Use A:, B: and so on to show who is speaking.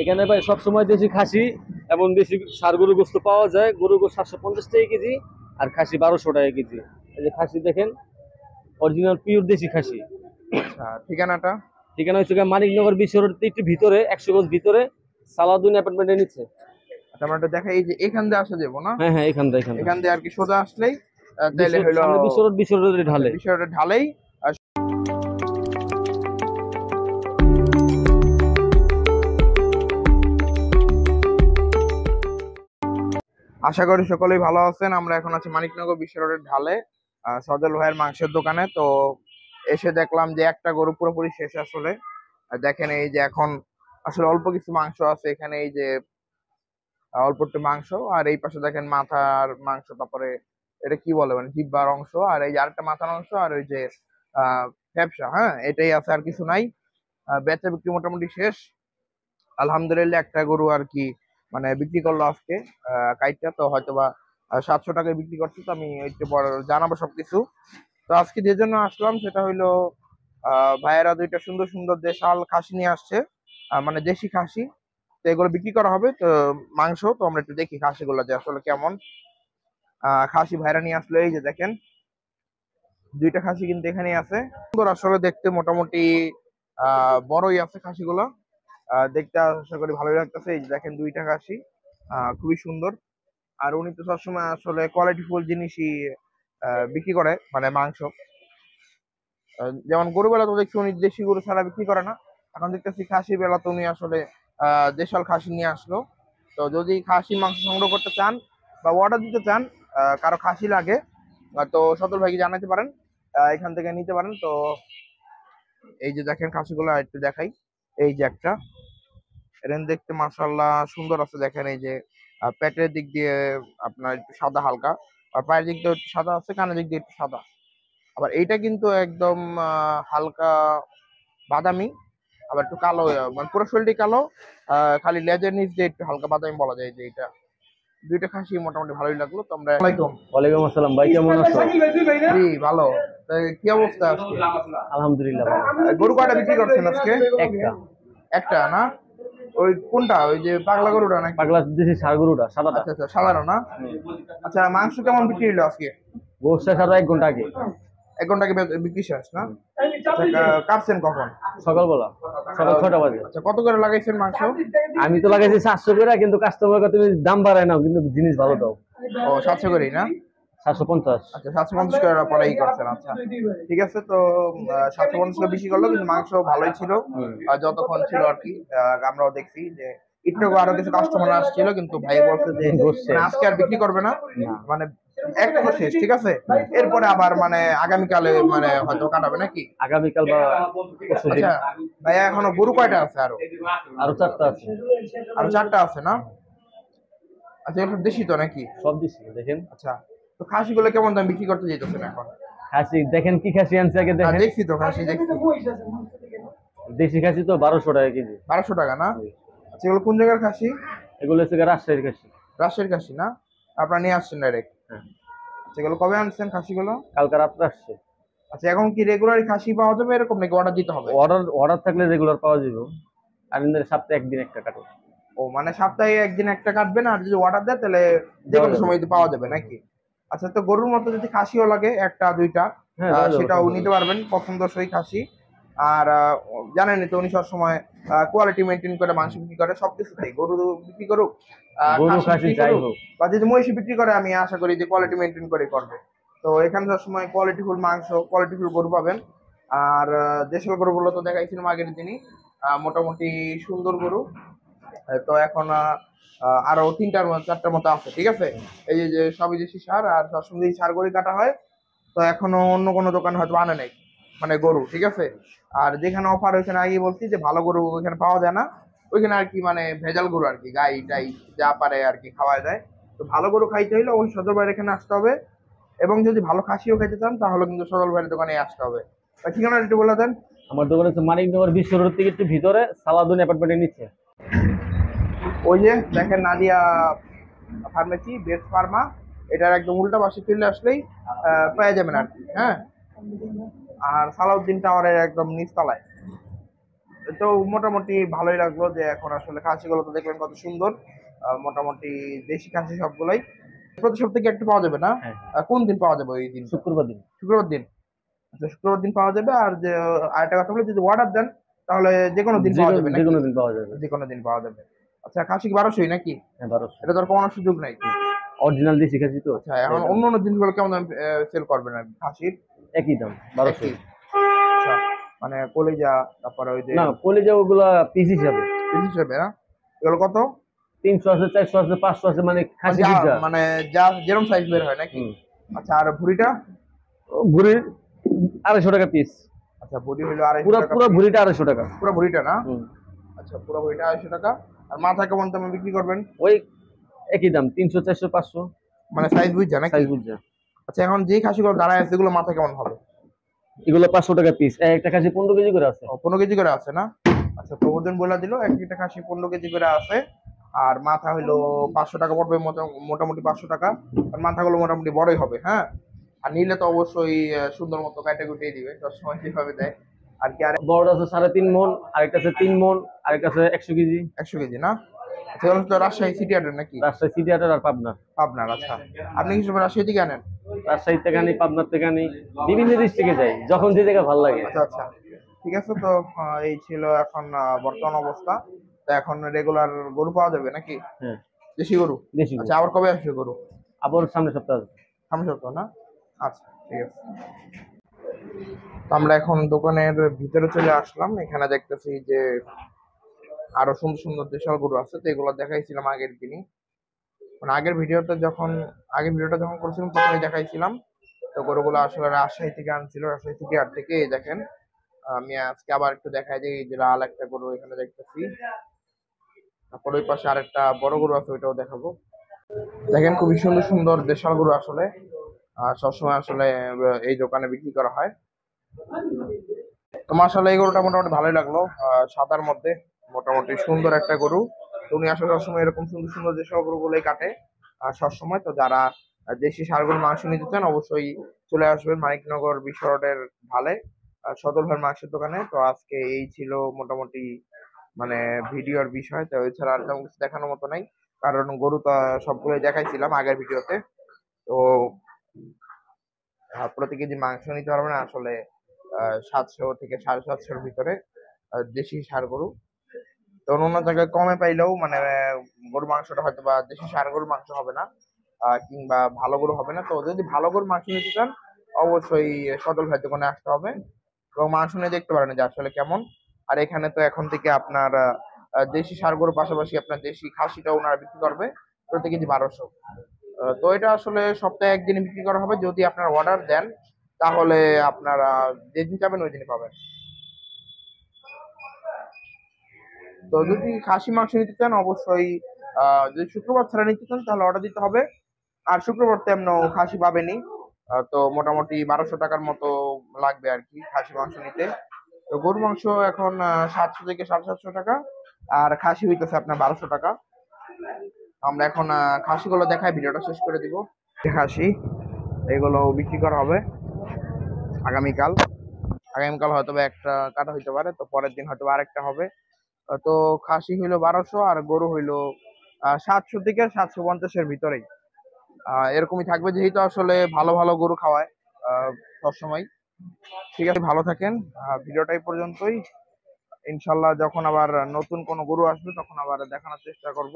A: এখানে ভাই সবসময় দেশি খাসি এবং দেশি ষাঁড় গরু গোস্ত পাওয়া যায়। গরু গোস্ত 750 টাকা কেজি আর খাসি 1200 টাকা কেজি। এই যে খাসি দেখেন, অরিজিনাল পিওর দেশি খাসি।
B: আচ্ছা, ঠিকানাটা?
A: ঠিকানা হচ্ছে মানিকনগর বিশ্ব রোড একটু ভিতরে, 100 গজ ভিতরে, সালাউদ্দিন অ্যাপার্টমেন্টের নিচে।
B: আচ্ছা, আমরা একটা দেখাই, এই যে এখান দিয়ে আসা যাবো না?
A: হ্যাঁ হ্যাঁ, এখান
B: এখান দিয়ে আর কি সোজা আসলেই তাইলে হলো
A: সামনে বিশ্ব রোডের ঢালে।
B: বিষয়টা ঢালেই। আশা করি সকলেই ভালো আছেন। আমরা এখন আছি মানিকনগর বিশ্ব রোডের ঢালে, সজল ভাইয়ের মাংসের দোকানে। তো এসে দেখলাম যে একটা গরু পুরোপুরি শেষ আসলে। দেখেন এই যে এখন আসলে অল্প কিছু মাংস আছে এখানে, এই যে অল্প একটু মাংস, আর এই পাশে দেখেন মাথার মাংস, তারপরে এটা কি বলে মানে জিহ্বার অংশ, আর এই যে আরেকটা মাথার অংশ, আর ওই যে ফ্যাপসা। হ্যাঁ, এটাই আছে, আর কিছু নাই। বেচা বিক্রি মোটামুটি শেষ আলহামদুলিল্লাহ। একটা গরু আর কি মানে বিক্রি করলো আজকে কাইটটা, তো হয়তো বা 700 টাকায় বিক্রি করছে। তো আমি একটু পর জানাবো সবকিছু। তো আজকে যে জন্য আসলাম সেটা হইলো ভাইয়েরা দুইটা সুন্দর সুন্দর দেশাল খাসি নিয়ে আসছে, মানে দেশি খাসি। তো এগুলো বিক্রি করা হবে, তো মাংস তো আমরা একটু দেখি খাসিগুলো যে আসলে কেমন। খাসি ভাইরা নিয়ে আসলো, এই যে দেখেন দুইটা খাসি কিন্তু এখানে আছে। সুন্দর আসলে দেখতে, মোটামুটি বড়ই আছে খাসিগুলো। দেখতে আশা করি ভালোই লাগতেছে। এই যে দেখেন দুইটা খাসি, খুবই সুন্দর। আর উনি তো সবসময় আসলে কোয়ালিটিফুল জিনিসই বিক্রি করে, মানে মাংস। যেমন গরু বেলা তো দেখছি উনি দেশি গরু ছাড়া বিক্রি করে না। এখন দেখতেছি খাসি বেলা তো উনি আসলে দেশাল খাসি নিয়ে আসলো। তো যদি খাসি মাংস সংগ্রহ করতে চান বা অর্ডার দিতে চান, কারো খাসি লাগে, তো সদর ভাইকে জানাতে পারেন, এখান থেকে নিতে পারেন। তো এই যে দেখেন খাসিগুলো একটু দেখাই। এই যে একটা, এটা দেখতে মাশাআল্লাহ সুন্দর আছে। দেখেন এই যে পেটের দিক দিয়ে আপনার একটু সাদা হালকা, আর পায়ের দিক দিয়ে একটু সাদা আছে, কানের দিক দিয়ে একটু সাদা। আবার এইটা কিন্তু একদম হালকা বাদামি, আবার একটু কালো, মানে পুরো শরীরটাই কালো। খালি লেজের নিচ দিয়ে একটু হালকা বাদামি বলা যায়। যে এটা দুইটা খাসি মোটামুটি ভালোই লাগলো। তো আমরা
A: ওয়ালাইকুম আসসালাম ভাই, কেমন আছো?
B: জি ভালো। কি অবস্থা আজকে?
A: আলহামদুলিল্লাহ ভালো।
B: গরু কয়টা বিক্রি করছেন আজকে?
A: একটা।
B: একটা না? ওই কোনটা, ওই যে পাগলা গরুটা নাকি?
A: পাগলা দেশি ষাঁড় গরুটা সাদাটা।
B: আচ্ছা আচ্ছা, সাধারণ না? আচ্ছা, মাংস কেমন বিক্রি হলো আজকে?
A: গোস্ত সাদা 1 ঘন্টা আগে।
B: 1 ঘন্টা আগে বিক্রি শেষ না? আচ্ছা, কাটছেন কখন?
A: সকালবেলা, সকাল 6টা বাজে।
B: আচ্ছা, কত করে লাগাইছেন মাংস?
A: আমি তো লাগাইছি 700 করে, কিন্তু কাস্টমারকে তুমি দাম বাড়ায় নাও, কিন্তু জিনিস ভালো দাও।
B: ও, 700 করেই না?
A: 750।
B: আচ্ছা, 750 করে পরেই করছেন। আচ্ছা ঠিক আছে। তো 750 করে বেশি করলো, কিন্তু মাংস ভালোই ছিল যতক্ষণ ছিল আর কি। আমরাও দেখছি যে একটু আরো কিছু কাস্টমার আসছিল, কিন্তু ভাই বলছে যে মানে আজকে আর বিক্রি করবে না, মানে একটা তো শেষ। ঠিক আছে, এরপরে আবার মানে আগামীকালে মানে হয়তো কাটাবে নাকি?
A: আগামীকাল বা
B: আচ্ছা ভাইয়া, এখনো গরু কয়টা আছে? আরো
A: আরো 4টা আছে।
B: আরো 4টা আছে না? আচ্ছা, একটু দেশি তো নাকি?
A: সব দিছি দেখেন।
B: আচ্ছা, তো খাসিগুলো কেমন দাম বিক্রি করতে যেতেছেন এখন?
A: খাসি দেখেন, কি খাসি আনছে আগে দেখেন।
B: দেখছি তো খাসি, দেখছি।
A: দেশি খাসি তো 1200 টাকা কেজি।
B: 1200 টাকা না? আচ্ছা, এগুলো কোন জায়গার খাসি?
A: এগুলো হচ্ছে রাজশাহীর খাসি।
B: রাজশাহীর খাসি না? আপনারা নিয়ে আসছেন ডাইরেক্ট?
A: হ্যাঁ।
B: আচ্ছা, এগুলো কবে আনছেন খাসিগুলো?
A: কালকে রাত্রে আসছে।
B: আচ্ছা, এখন কি রেগুলার খাসি পাওয়া যাবে এরকম নাকি অর্ডার দিতে হবে?
A: অর্ডার থাকলে রেগুলার পাওয়া যাবে। আর সপ্তাহে একদিন একটা কাটো।
B: ও, মানে সপ্তাহে একদিন একটা কাটবেন, আর যদি অর্ডার দেয় তাহলে যে কোনো সময় পাওয়া যাবে নাকি? আচ্ছা, তো গরুর মতো যদি খাসিও লাগে একটা দুইটা, সেটাও নিতে পারবেন, পছন্দসই খাসি। আর জানেনই তো উনি সবসময় কোয়ালিটি মেনটেন করে মাংস বিক্রি করে, সবকিছু তাই। গরু বিক্রি করুক, খাসি বিক্রি করুক, বা যদি মহিষী বিক্রি করে, আমি আশা করি যে কোয়ালিটি মেনটেন করে করবে। তো এখানে সবসময় কোয়ালিটিফুল মাংস, কোয়ালিটিফুল গরু পাবেন। আর দেশাল গরুগুলো তো দেখাইছিলাম আগের দিনই, মোটামুটি সুন্দর গরু। তো এখন আরো 3-4টার মতো আছে। ঠিক আছে, এই যে সবই দেশি সার, আর সবসময় সার গরু কাটা হয়। তো এখনো অন্য কোনো দোকান হয়তো আনে নাই মানে গরু। ঠিক আছে, আর যেখানে অফার ওইখানে আগে বলছি যে ভালো গরু ওইখানে পাওয়া যায় না, ওইখানে আর কি মানে ভেজাল গরু আর কি, গাই টাই যা পারে আর কি খাওয়া যায়। তো ভালো গরু খাইতে হইলে ওই সদর ভাইয়ের এখানে আসতে হবে, এবং যদি ভালো খাসিও খাইতে চান তাহলে কিন্তু সদর ভাইয়ের দোকানে আসতে হবে। ঠিকানা একটু বলে দেন।
A: আমার দোকান হচ্ছে মানিকনগর বিশ্ব রোড থেকে একটু ভিতরে, সালাউদ্দিন অ্যাপার্টমেন্টের নিচে।
B: ওই যে দেখেন নাদিয়া ফার্মেসি, বেস্ট ফার্মা, এটার একদম উল্টা পাশে ফিরলে আসলেই পেয়ে যাবেন আর কি। হ্যাঁ, আর সালাউদ্দিন টাওয়ারের একদম নিচতলায়। তো মোটামুটি ভালোই লাগলো যে এখন আসলে খাসিগুলো তো দেখলেন কত সুন্দর। মোটামুটি দেশি খাসি সবগুলাই প্রতি সপ্তাহে একটু পাওয়া যাবে না?
A: হ্যাঁ,
B: কোন দিন পাওয়া যাবে ওই দিন?
A: শুক্রবার দিন।
B: শুক্রবার দিন। আচ্ছা, শুক্রবার দিন পাওয়া যাবে। আর যে আরেকটা কথা বলে, যদি অর্ডার দেন তাহলে যে কোনো দিন
A: যে
B: পাওয়া
A: কোনো
B: যাবে
A: যে
B: নাকি?
A: কোনো দিন পাওয়া যাবে।
B: যে কোনো দিন পাওয়া যাবে। আচ্ছা, খাসি কি 1200 নাকি?
A: হ্যাঁ, 1200।
B: এটা তো আর কমানোর সুযোগ নাই।
A: অরিজিনাল দেশি খাসি তো,
B: আচ্ছা,
A: এই
B: এখন
A: দাম।
B: অন্য অন্য জিনিসগুলো কেমন দাম সেল করবেন আর খাসির?
A: একই দাম, 1200।
B: একই? আচ্ছা, মানে কলিজা, তারপরে ওই যে
A: না, কলিজা ওগুলা পিস হিসাবে।
B: পিস হিসেবে না? এগুলো কত?
A: 300 আছে, 400 আছে, 500 আছে, মানে
B: মানে
A: খাসি
B: যা,
A: পিজ্জা।
B: মানে যা যেরকম সাইজ বের হয় নাকি?
A: হুম।
B: আচ্ছা, আর ভুড়িটা?
A: ভুড়ির 250 টাকা পিস।
B: আচ্ছা, ভুড়ি হইলো 250
A: পুরো
B: টাকা
A: পুরো
B: পিস।
A: ভুড়িটা 250 টাকা।
B: পুরো ভুড়িটা না?
A: হুম।
B: আচ্ছা, পুরো ভুড়িটা 250 টাকা। আর মাথা কেমন দামে বিক্রি করবেন?
A: ওই একই দাম, 300, 400, 500,
B: মানে সাইজ বুঝছে নাকি?
A: সাইজ বুঝছে।
B: আচ্ছা, এখন যে খাসিগুলো দাঁড়ায় আছে এগুলো মাথা কেমন হবে?
A: এগুলো 500 টাকা পিস। একটা খাসি 15 কেজি করে আছে।
B: 15 কেজি করে আছে না? আচ্ছা, তো ওজন বলে দিল এক একটা খাসি 15 কেজি করে আছে। আর মাথা হইলো 500 টাকা পড়বে, মোটামুটি 500 টাকা। আর মাথাগুলো মোটামুটি বড়ই হবে, হ্যাঁ। আর নিলে তো অবশ্যই সুন্দর মতো কাইটা কুটিয়ে দিবে, সবসময় যেভাবে দেয় আর কি। আর
A: বড় আছে 3.5 মন, আরেকটা আছে 3 মন, আরেকটা আছে 100 কেজি।
B: 100 কেজি না? আচ্ছা, এগুলো তো রাজশাহী সিটি হাটের নাকি?
A: রাজশাহী সিটি হাটের আর পাবনা।
B: আপনার? আচ্ছা, আপনি কি সময় রাজশাহী থেকে আনেন?
A: রাজশাহী থেকে আনি, পাবনার থেকে আনি, বিভিন্ন ডিস্ট্রিক্টে যাই যখন যে জায়গা ভালো লাগে।
B: আচ্ছা আচ্ছা, ঠিক আছে। তো এই ছিল এখন বর্তমান অবস্থা। তো এখন রেগুলার গরু পাওয়া যাবে নাকি?
A: হ্যাঁ,
B: দেশি গরু?
A: দেশি গরু।
B: আচ্ছা, আবার কবে আসবে গরু?
A: আবার সামনের সপ্তাহে আসবে।
B: সামনের সপ্তাহ না? আচ্ছা, ঠিক আছে। তো আমরা এখন দোকানের ভিতরে চলে আসলাম। এখানে দেখতেছি যে আরো সুন্দর সুন্দর দেশাল গরু আছে, তো এগুলো দেখাইছিলাম আগের দিনই। মানে আগের ভিডিওটা যখন করেছিলাম তখনই দেখাইছিলাম। তো গরুগুলো আসলে রাজশাহী থেকে আনছিল, রাজশাহী থেকে হাট থেকে। এই দেখেন, আমি আজকে আবার একটু দেখাই দিই। এই যে লাল একটা গরু এখানে দেখতেছি, তারপর ওই পাশে আরেকটা বড় গরু আছে, ওইটাও দেখাবো। দেখেন, খুবই সুন্দর সুন্দর দেশাল গরু আসলে সবসময় আসলে এই দোকানে বিক্রি করা হয়। তো মাশাআল্লাহ, এই গরুটা মোটামুটি ভালোই লাগলো। সাদার মধ্যে মোটামুটি সুন্দর একটা গরু। তো উনি আসলে সবসময় এরকম সুন্দর সুন্দর দেশাল গরুগুলোই কাটে সবসময়। তো যারা দেশি ষাঁড় গরুর মাংস নিতে চান অবশ্যই চলে আসবেন মানিকনগর বিশ্ব রোডের ঢালে সদর ভাইয়ের মাংসের দোকানে। তো আজকে এই ছিল মোটামুটি মানে ভিডিওর বিষয়। তো এছাড়া আর তেমন কিছু দেখানোর মতো নাই, কারণ গরু তো সবগুলোই দেখাইছিলাম আগের ভিডিওতে। তো প্রতি কেজি মাংস নিতে পারবেন আসলে 700 থেকে 750-র ভিতরে দেশি ষাঁড় গরু। তো অন্য জায়গায় কমে পাইলেও মানে গরুর মাংসটা হয়তো বা দেশি ষাঁড় গরুর মাংস হবে না, কিংবা ভালো গরু হবে না। তো যদি ভালো গরুর মাংস নিতে চান অবশ্যই সদল ভাই দোকানে আসতে হবে এবং মাংস নিয়ে দেখতে পারেন যে আসলে কেমন। আর এখানে তো এখন থেকে আপনার দেশি ষাঁড় গরুর পাশাপাশি আপনার দেশি খাসিটা ওনারা বিক্রি করবে প্রতি কেজি 1200। তো এটা আসলে সপ্তাহে একদিন বিক্রি করা হবে। যদি আপনার অর্ডার দেন তাহলে আপনারা যেদিন যাবেন ওই দিনই পাবেন। তো যদি খাসি মাংস নিতে চান অবশ্যই যদি শুক্রবার ছাড়া নিতে চান তাহলে অর্ডার দিতে হবে। আর শুক্রবার তেমন খাসি পাবেনি। তো মোটামুটি 1200 টাকার মতো লাগবে আর কি খাসি মাংস নিতে। তো গরুর মাংস এখন 700 থেকে 750 টাকা, আর খাসি হইতেছে আপনার 1200 টাকা। আমরা এখন খাসিগুলো দেখাই ভিডিওটা শেষ করে দিব। খাসি এগুলো বিক্রি করা হবে আগামীকাল। আগামীকাল হয়তো বা একটা কাটা হইতে পারে, তো পরের দিন হয়তো আরেকটা হবে। তো খাসি হইলো 1200 আর গরু হইলো 700 থেকে 750-এর ভিতরেই এরকমই থাকবে, যেহেতু আসলে ভালো ভালো গরু খাওয়ায় সবসময়। ঠিক আছে, ভালো থাকেন। ভিডিওটা এই পর্যন্তই। ইনশাল্লাহ যখন আবার নতুন কোনো গরু আসবে তখন আবার দেখানোর চেষ্টা করব।